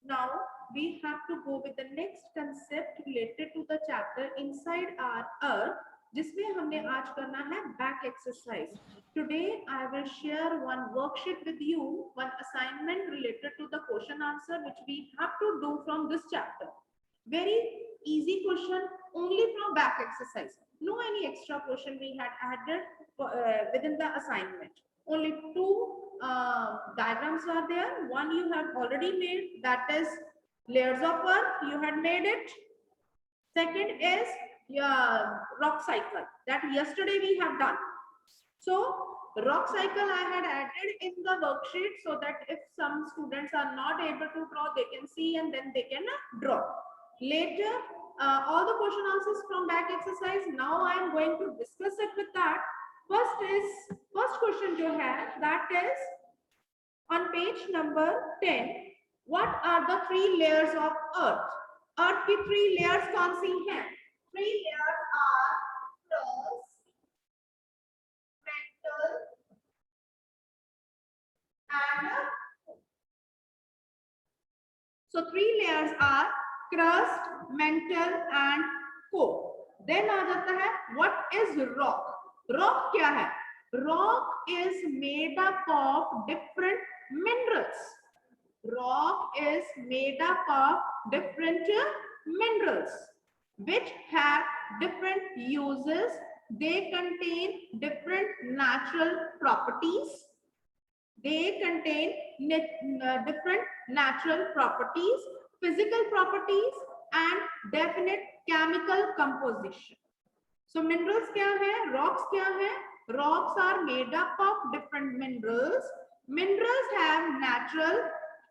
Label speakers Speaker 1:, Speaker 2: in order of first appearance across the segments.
Speaker 1: Now we have to go with the next concept related to the chapter inside our earth, जिसमें हमने आज करना है back exercise. Today I will share one worksheet with you, one assignment related to the question answer which we have to do from this chapter. Very easy question, only from back exercise. No any extra question we had added within the assignment. Only two diagrams are there. One you have already made, that is layers of earth, you had made it. Second is rock cycle, that yesterday we have done. So rock cycle I had added in the worksheet so that if some students are not able to draw, they can see and then they can draw. Later, all the question answers from back exercise. Now I am going to discuss it with that. First question जो है, that is on page number 10. What are the three layers of earth? Earth की three layers कौन सी हैं? Three layers are crust, mantle, and so three layers are crust, mantle, and core. Then आ जाता है what is rock? Rock क्या है? Rock is made up of different minerals. Rock is made up of different minerals which have different uses. They contain different natural properties. They contain different natural properties, physical properties, and definite chemical composition. So minerals क्या है? Rocks क्या है? Rocks are made up of different minerals. Minerals have natural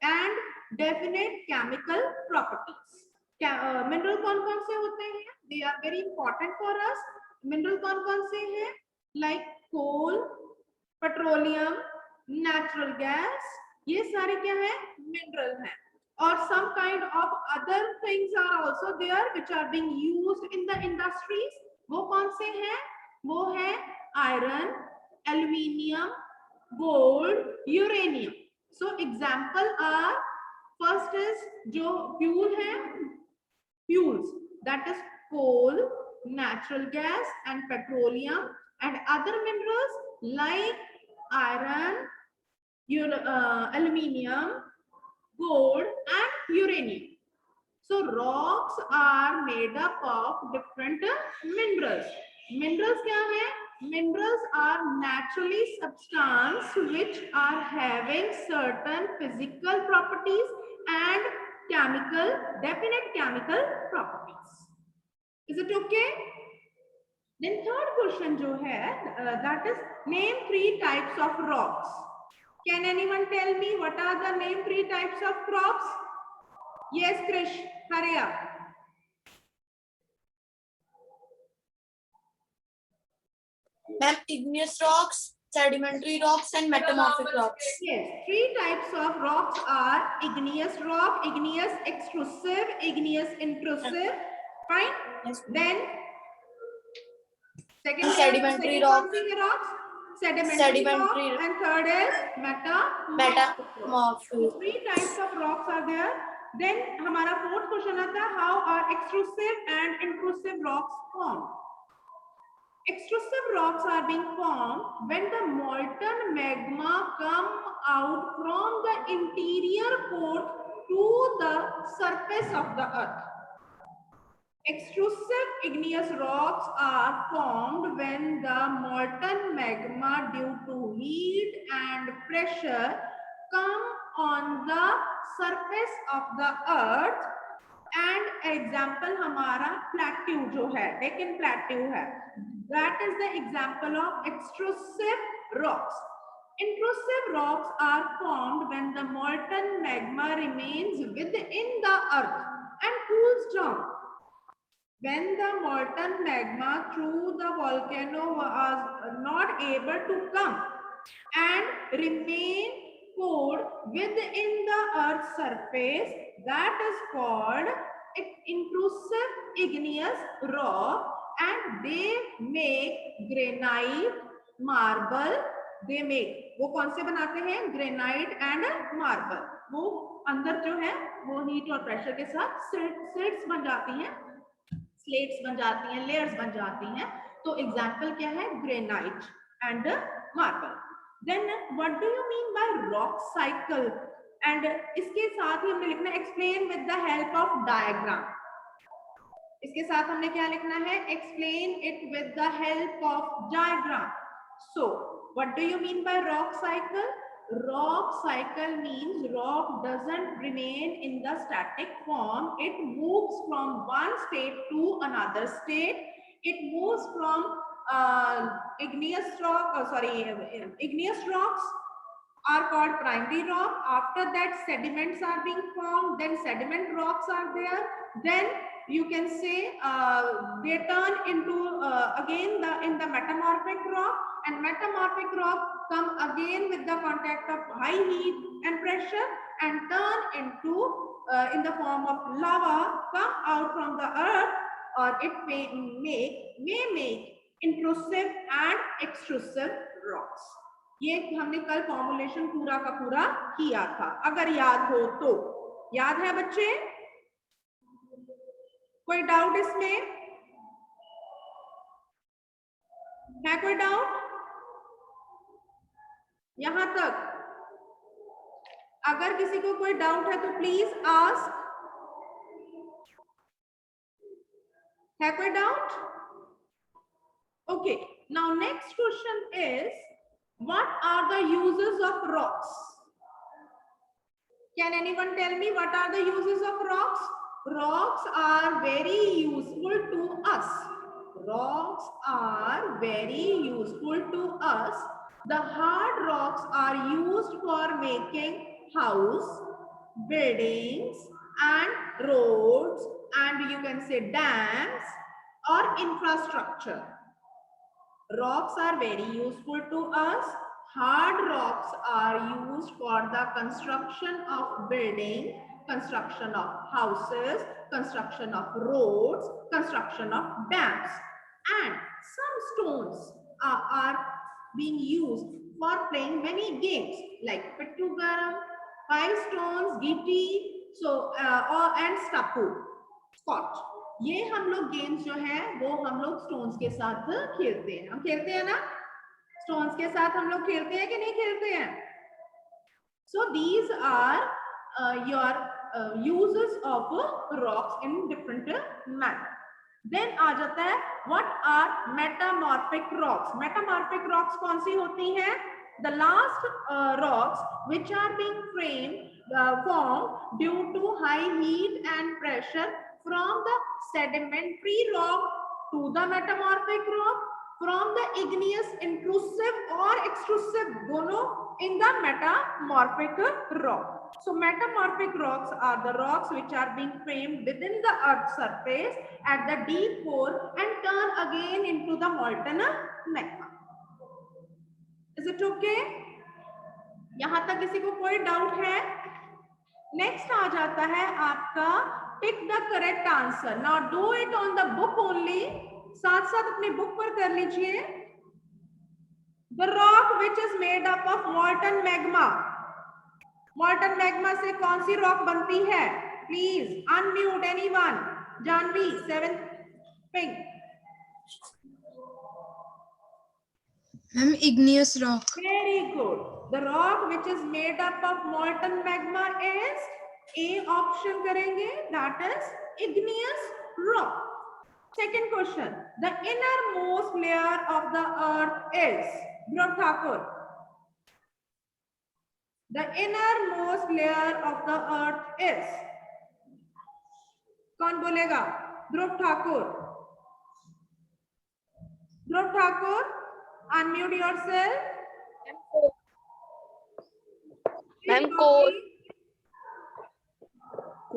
Speaker 1: and definite chemical properties. Mineral कौन-कौन से होते हैं? They are very important for us. Mineral कौन-कौन से हैं? Like coal, petroleum, natural gas. ये सारे क्या है? Mineral हैं. Or some kind of other things are also there which are being used in the industries. वो कौन से हैं? वो है iron, aluminium, gold, uranium. So example are, first is जो fuel है, fuels, that is coal, natural gas, and petroleum, and other minerals like iron, aluminium, gold, and uranium. So rocks are made up of different minerals. Minerals क्या है? Minerals are naturally substance which are having certain physical properties and definite chemical properties. Is it okay? Then third question जो है, that is name three types of rocks. Can anyone tell me what are the name three types of rocks? Yes, Krish, hurry up.
Speaker 2: Ma'am, igneous rocks, sedimentary rocks, and metamorphic rocks.
Speaker 1: Yes, three types of rocks are igneous rock, igneous extrusive, igneous intrusive. Fine.
Speaker 2: Yes.
Speaker 1: Then second
Speaker 2: sedimentary rocks.
Speaker 1: Sedimentary rock, and third is metamorphic. So three types of rocks are there. Then हमारा fourth question आता है, how are extrusive and intrusive rocks formed? Extrusive rocks are being formed when the molten magma come out from the interior core to the surface of the earth. Extrusive igneous rocks are formed when the molten magma due to heat and pressure come on the surface of the earth. And example हमारा plateau जो है, Deccan plateau है, that is the example of extrusive rocks. Intrusive rocks are formed when the molten magma remains within the earth and cools down. When the molten magma through the volcano was not able to come and remain cold within the earth's surface, that is called intrusive igneous rock, and they make granite, marble, they make, वो कौन से बनाते हैं, granite and marble. वो अंदर जो है वो हीट और प्रेशर के साथ स्लेट्स बन जाती हैं, स्लेट्स बन जाती हैं, लेयर्स बन जाती हैं। तो एग्जाम्पल क्या है, granite and marble. Then what do you mean by rock cycle, and इसके साथ ही हमने लिखना explain with the help of diagram. इसके साथ हमने क्या लिखना है, explain it with the help of diagram. So what do you mean by rock cycle? Rock cycle means rock doesn't remain in the static form. It moves from one state to another state. It moves from igneous rocks are called primary rock. After that, sediments are being formed. Then sediment rocks are there. Then you can say they turn into again in the metamorphic rock, and metamorphic rock come again with the contact of high heat and pressure and turn into in the form of lava, come out from the earth, or it may make intrusive and extrusive rocks. ये हमने कल formulation पूरा का पूरा किया था, अगर याद हो तो। याद है बच्चे? कोई डाउट इसमें है? कोई डाउट यहां तक? अगर किसी को कोई डाउट है तो प्लीज आस्क। है कोई doubt? Okay, now next question is what are the uses of rocks? Can anyone tell me what are the uses of rocks? Rocks are very useful to us. Rocks are very useful to us. The hard rocks are used for making house, buildings and roads, and you can say dams or infrastructure. Rocks are very useful to us. Hard rocks are used for the construction of building, construction of houses, construction of roads, construction of dams. And some stones are being used for playing many games like pittu garam, five stones, gitti, and stapu, scotch. ये हम लोग games जो है वो हम लोग stones के साथ खेलते हैं। हम खेलते हैं ना, स्टोन्स के साथ हम लोग खेलते हैं कि नहीं खेलते हैं? So these are your uses of rocks in different manner. Then आ जाता है what are metamorphic rocks. Metamorphic rocks कौन सी होती हैं? The last rocks which are being formed due to high heat and pressure from the sedimentary rock to the metamorphic rock, from the igneous intrusive or extrusive, दोनों in the metamorphic rock. So metamorphic rocks are the rocks which are being framed within the earth's surface at the deep core and turn again into the molten magma. Is it okay? यहां तक किसी को कोई doubt है? Next आ जाता है आपका pick the correct answer. Now do it on the book only, साथ साथ अपने बुक पर कर लीजिए। The rock which is made up of molten magma. Molten magma से कौन सी रॉक बनती है? Please unmute anyone. Janvi, 7th pink.
Speaker 2: Ma'am igneous rock.
Speaker 1: Very good. The rock which is made up of molten magma is A option करेंगे, that is igneous rock. Second question, the innermost layer of the earth is, Dhruv Thakur. The innermost layer of the earth is, कौन बोलेगा? Dhruv Thakur. Dhruv Thakur, unmute yourself.
Speaker 3: Ma'am, core.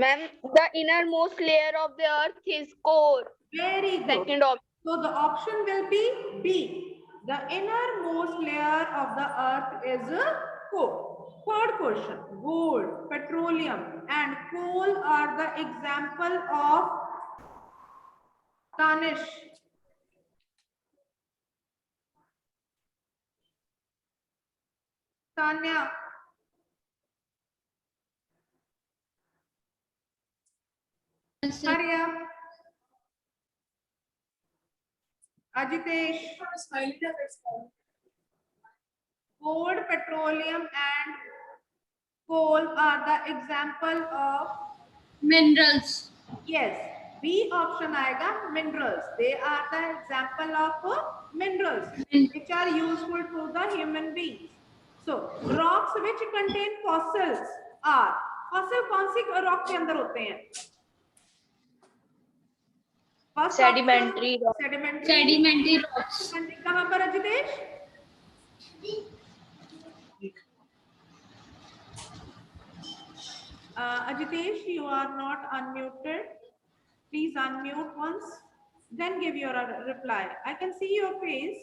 Speaker 3: Ma'am, the innermost layer of the earth is core.
Speaker 1: Very good.
Speaker 3: Second option.
Speaker 1: So the option will be B. The innermost layer of the earth is core. Third question, gold, petroleum and coal are the example of tarnish. Tanya, हरिया, Ajitesh, gold, petroleum and coal are the example of
Speaker 3: Minerals.
Speaker 1: yes. B option आएगा minerals. They are the example of minerals which are useful to the human beings. So rocks which contain fossils are fossil कौन सी rock के अंदर होते हैं? First
Speaker 3: Sedimentary rock.
Speaker 1: sedimentary
Speaker 3: rocks.
Speaker 1: कहाँ पर Ajitesh? Ajitesh, you are not unmuted. Please unmute once, then give your reply. I can see your face.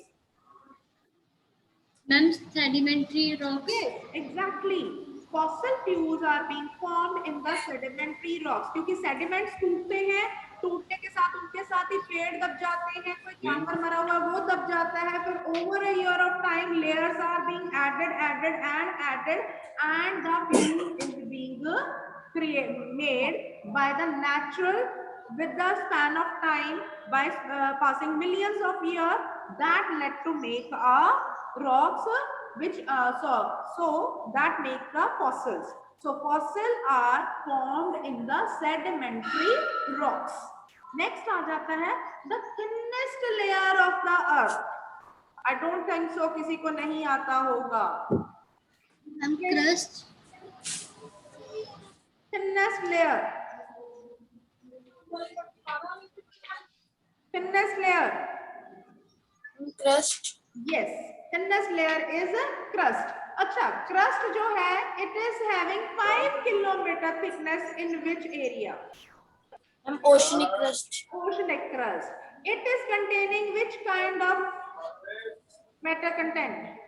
Speaker 3: Ma'am, sedimentary rocks.
Speaker 1: Yes, exactly. Fossil fuels are being formed in the sedimentary rocks. क्योंकि sediments टूटते हैं, टूटने के साथ उनके साथ ही पेड़ दब जाते हैं, कोई जानवर मरा हुआ वो दब जाता है, फिर over a year of time layers are being added and the fuel is being made by the natural with the span of time by passing millions of years that led to make rocks which so that make the fossils. So fossils are formed in the sedimentary rocks. Next आ जाता है the thinnest layer of the earth. I don't think so किसी को नहीं आता होगा.
Speaker 3: Crust.
Speaker 1: Thinnest layer. Thinnest layer.
Speaker 2: Crust.
Speaker 1: Yes, thinnest layer is a crust. अच्छा, crust जो है, it is having 5 kilometer thickness in which area?
Speaker 2: Oceanic crust.
Speaker 1: Oceanic crust. It is containing which kind of matter content?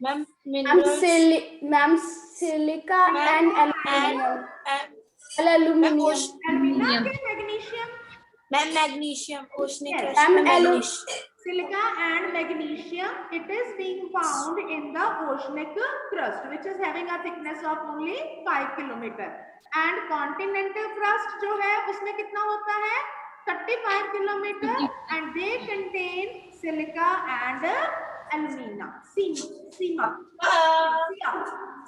Speaker 2: Ma'am, minerals.
Speaker 3: Ma'am, silica and aluminium. Aluminium.
Speaker 1: Alumina के magnesium.
Speaker 2: Ma'am, magnesium. Oceanic
Speaker 1: Yes.
Speaker 2: crust. Magnesium.
Speaker 1: Silica and magnesium, it is being found in the oceanic crust, which is having a thickness of only 5 kilometer. And continental crust जो है, उसमें कितना होता है? 35 kilometer, and they contain silica and alumina.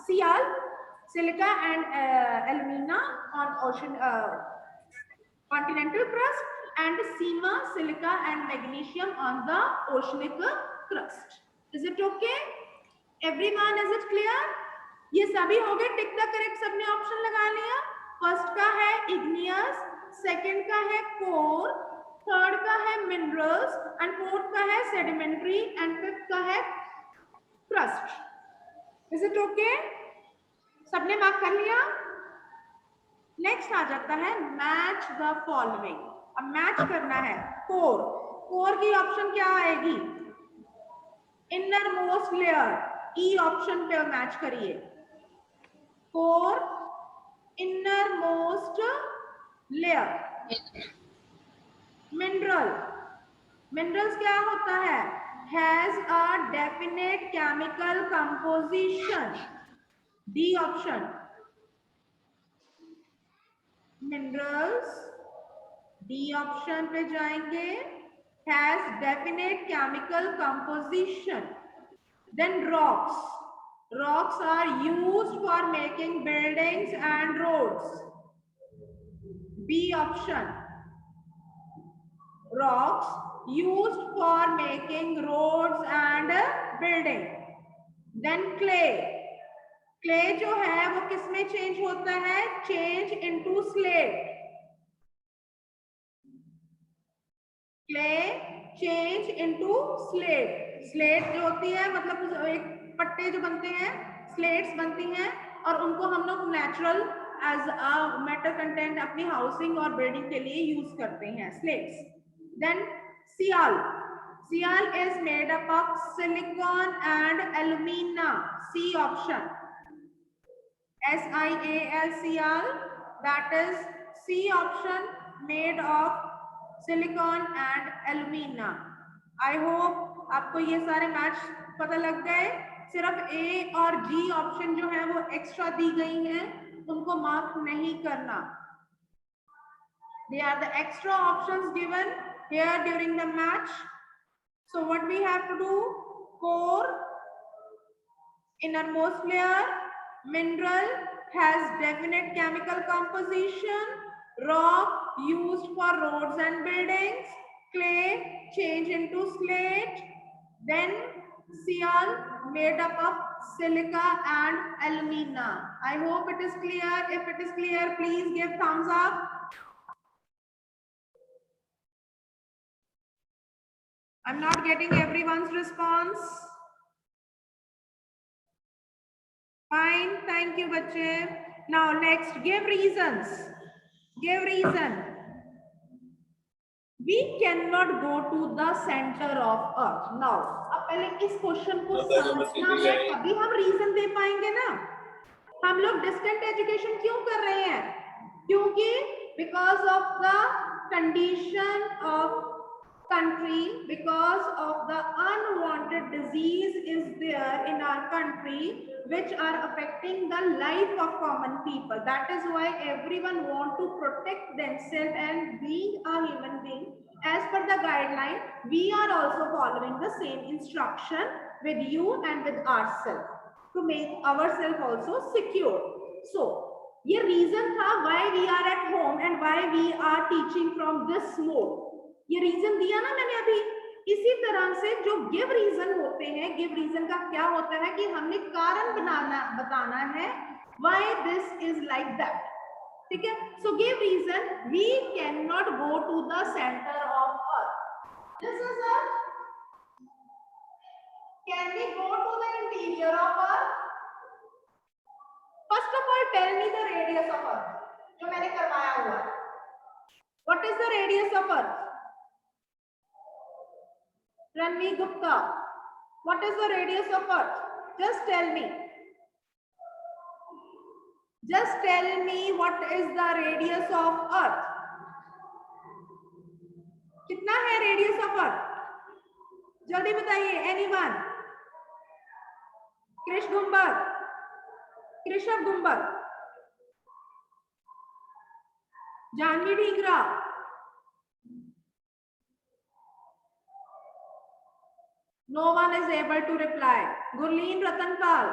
Speaker 1: Sial, silica and alumina on ocean continental crust, and sima, silica and magnesium on the oceanic crust. Is it okay? Everyone, is it clear? ये सभी हो गए, tick the correct सबने option लगा लिया. First का है igneous, second का है core, थर्ड का है minerals and फोर्थ का है sedimentary and फिफ्थ का है crust. Is it okay? सबने मार्क कर लिया? नेक्स्ट आ जाता है मैच द फॉलोइंग. अब मैच करना है कोर. कोर की ऑप्शन क्या आएगी? Inner most layer. E option पे मैच करिए. Core, inner most layer. Mineral. Minerals क्या होता है? Has a definite chemical composition. D option. Minerals D option पे जाएंगे. Has definite chemical composition. Then rocks. Rocks are used for making buildings and roads. B option. Rocks used for making roads and building. Then clay. Clay जो है वो किस में change होता है? Change into slate. Clay change into slate. Slate जो होती है मतलब एक पट्टे जो बनते हैं, स्लेट्स बनती हैं और उनको हम लोग natural as a metal content अपनी हाउसिंग और बिल्डिंग के लिए यूज करते हैं, slates. Then sial. Sial is made up of silicon and alumina. C option. SiAl, Sial, that is C option, made of silicon and alumina. I hope आपको ये सारे match पता लग गए. सिर्फ ए और जी ऑप्शन जो है वो एक्स्ट्रा दी गई हैं, उनको मार्क नहीं करना. They are the extra options given here during the match. So what we have to do? Core, innermost layer, mineral, has definite chemical composition, rock used for roads and buildings, clay change into slate, then seal made up of silica and alumina. I hope it is clear. If it is clear, please give thumbs up. I'm not getting everyone's response. Fine, thank you, bache. Now next, give reasons. Give reason. We cannot go to the center of earth. Now, अब पहले इस question को समझना है, अभी हम reason दे पाएंगे ना. हम लोग डिस्टेंट एजुकेशन क्यों कर रहे हैं? क्योंकि because of the condition of country, because of the unwanted disease is there in our country which are affecting the life of common people. That is why everyone want to protect themselves, and being a human being, as per the guideline, we are also following the same instruction with you and with ourselves to make ourselves also secure. So ये reason था why we are at home and why we are teaching from this mode. ये reason दिया ना मैंने अभी. इसी तरह से जो गिव रीजन होते हैं, गिव रीजन का क्या होता है कि हमने कारण बताना है why this is like that. ठीक है? So give reason. We cannot go to the center of earth. This is earth. Can we go to the interior of earth? First of all, tell me the radius of earth. जो मैंने करवाया हुआ है. What is the radius of earth? Ranvi Gupta, what is the radius of earth? Just tell me. Just tell me what is the radius of earth. कितना है radius of earth? जल्दी बताइए. Anyone? Krish Gumbar, Krishav Gumbar, Janvi Dhingra. No one is able to reply. Gurleen Ratanpal.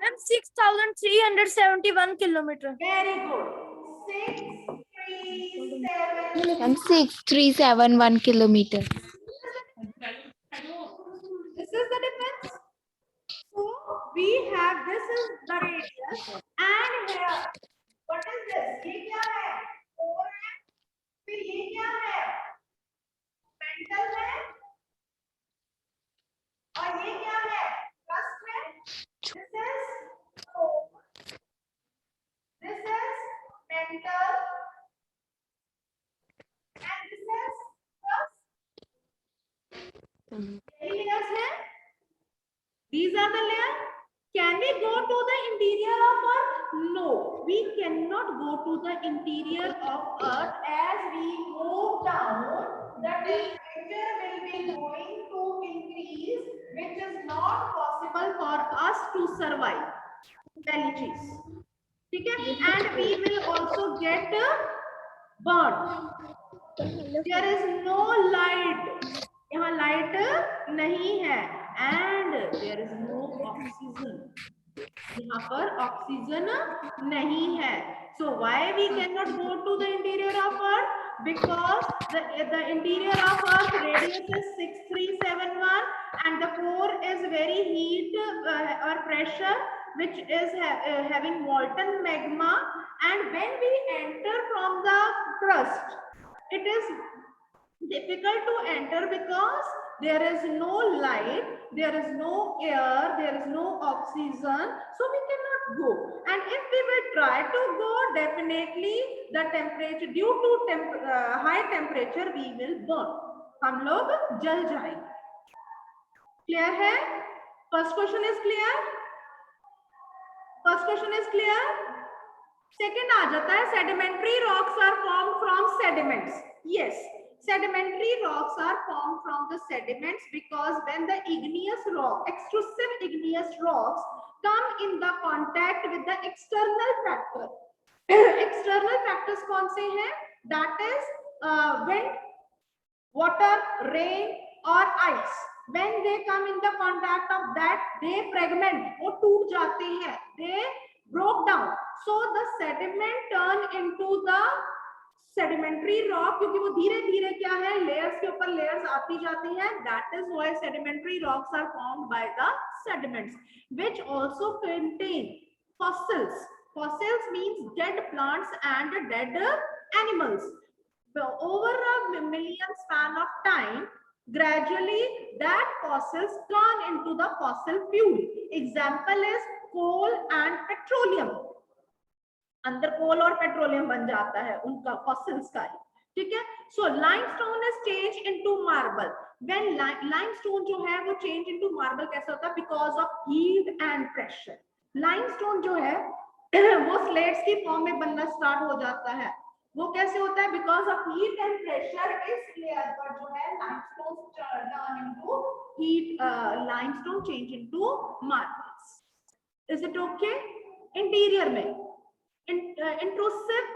Speaker 2: Ma'am, 6,371 kilometers.
Speaker 1: Very good. 637.
Speaker 4: And 6,371 kilometers.
Speaker 1: This is the difference. So we have, this is the radius, and here, what is this? ये क्या है? 4 है. फिर ये क्या है? Mantle है. और ये क्या है? Crust है. This is core. This is mantle. And this is crust. Layers है. These are the layers. Can we go to the interior of earth? No, we cannot go to the interior of earth. As we move down, the temperature will be going to increase, which is not possible for us to survive. पहली चीज, ठीक है? And we will also get burnt. There is no light. यहाँ light नहीं है. And there is no oxygen. यहाँ पर oxygen नहीं है. So why we cannot go to the interior of earth? Because the interior of earth radius is 6,371 and the core is very heat or pressure, which is having molten magma, and when we enter from the crust, it is difficult to enter because there is no light, there is no air, there is no oxygen, so we cannot go. And if we will try to go, definitely the temperature, due to high temperature, we will burn. हम लोग जल जाएंगे. Clear है? First question is clear? First question is clear? Second आ जाता है, sedimentary rocks are formed from sediments. Yes. Sedimentary rocks are formed from the sediments because when the igneous rock, extrusive igneous rocks come in the contact with the external factor. External factors कौन से हैं? That is wind, water, rain or ice. When they come in the contact of that, they fragment, वो टूट जाते हैं, they broke down. So the sediment turn into the sedimentary rock, क्योंकि वो धीरे धीरे क्या है, layers के ऊपर layers आती जाती हैं. That is why sedimentary rocks are formed by the sediments, which also contain fossils. Fossils means dead plants and dead animals. Over a million span of time, gradually that fossils turn into the fossil fuel. Example is coal and petroleum. अंदर कोल और petroleum बन जाता है उनका fossils का ही, ठीक है. So limestone is changed into marble. When limestone जो है वो change into marble कैसे होता है? Because of heat and pressure. Limestone जो है वो slates की फॉर्म में बनना स्टार्ट हो जाता है. वो कैसे होता है? Because of heat and pressure, इस लेयर पर जो है limestone turn into heat, limestone change into marbles. Is it okay? Interior में intrusive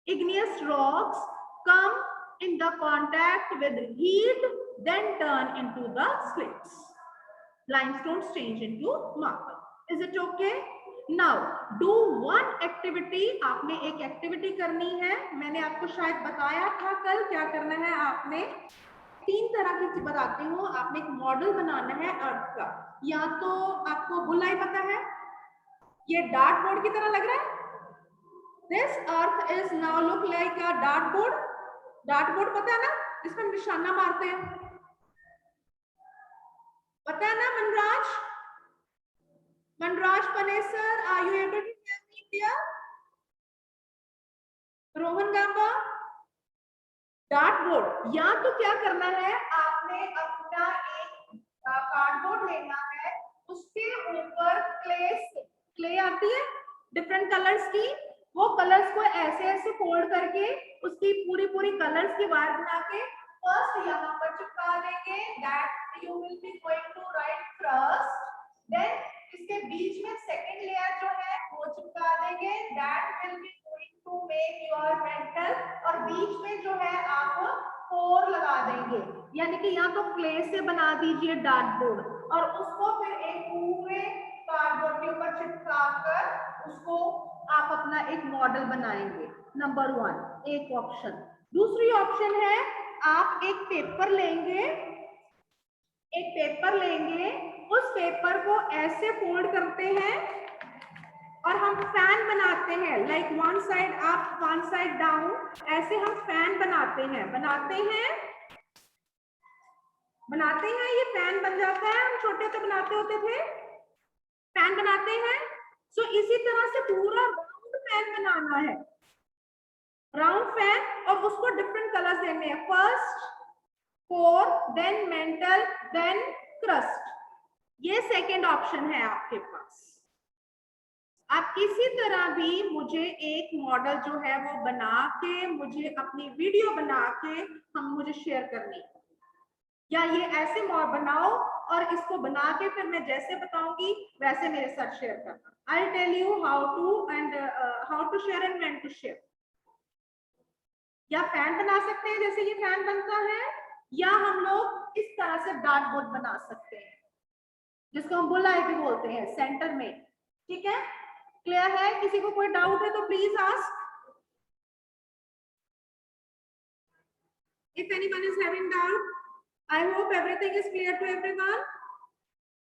Speaker 1: igneous rocks come in the contact with heat, then turn into the slates. Limestones change into marble. Is it okay? Now do one activity. आपने एक activity करनी है. मैंने आपको शायद बताया था कल क्या करना है. आपने 3 तरह की चीज बताती हूँ. आपने एक मॉडल बनाना है अर्थ का. या तो आपको बुलाई पता है, ये डार्ट बोर्ड की तरह लग रहा है. This earth is now look like a dartboard. Dartboard पता है ना, इसमें निशाना मारते हैं, पता है ना Manraj? Manraj Panesar, are you able to hear me dear? Rohan Gamba, dartboard. या तो क्या करना है, आपने अपना एक कार्डबोर्ड लेना है, उसके ऊपर क्ले आती है डिफरेंट कलर्स की, वो कलर्स को ऐसे ऐसे फोल्ड करके उसकी पूरी पूरी कलर्स की वायर बना के फर्स्ट यहाँ पर चिपका देंगे. That you will be going to write first. Then इसके बीच में सेकंड लेयर जो है वो चिपका देंगे. That will be going to make your mantle. और बीच में जो है आप 4 लगा देंगे. यानी कि यहाँ तो क्ले से बना दीजिए डार्टबोर्ड और उसको फिर एक पूरे कार्डबोर्ड के ऊपर चिपका कर उसको आप अपना एक मॉडल बनाएंगे. नंबर 1 एक ऑप्शन. दूसरी ऑप्शन है आप एक पेपर लेंगे, उस पेपर को ऐसे फोल्ड करते हैं और हम फैन बनाते हैं. Like one side up one side down, ऐसे हम फैन बनाते हैं. ये फैन बन जाता है. हम छोटे तो बनाते होते थे, फैन बनाते हैं. सो इसी तरह से पूरा राउंड फैन बनाना है, राउंड फैन, और उसको डिफरेंट कलर्स देने हैं. First core, then mantle, then crust. ये सेकंड ऑप्शन है आपके पास. आप किसी तरह भी मुझे एक मॉडल जो है वो बना के मुझे अपनी वीडियो बना के मुझे शेयर करनी है, या ये ऐसे बनाओ और इसको बना के फिर मैं जैसे बताऊंगी वैसे मेरे साथ शेयर करना. I'll tell you how to share and when to share. या फैन बना सकते हैं जैसे ये फैन बनता है, या हम लोग इस तरह से डार्टबोर्ड बना सकते हैं जिसको हम बुलाई भी बोलते हैं सेंटर में. ठीक है, क्लियर है? किसी को कोई डाउट है तो please ask. If anyone is having doubt, I hope everything is clear to everyone.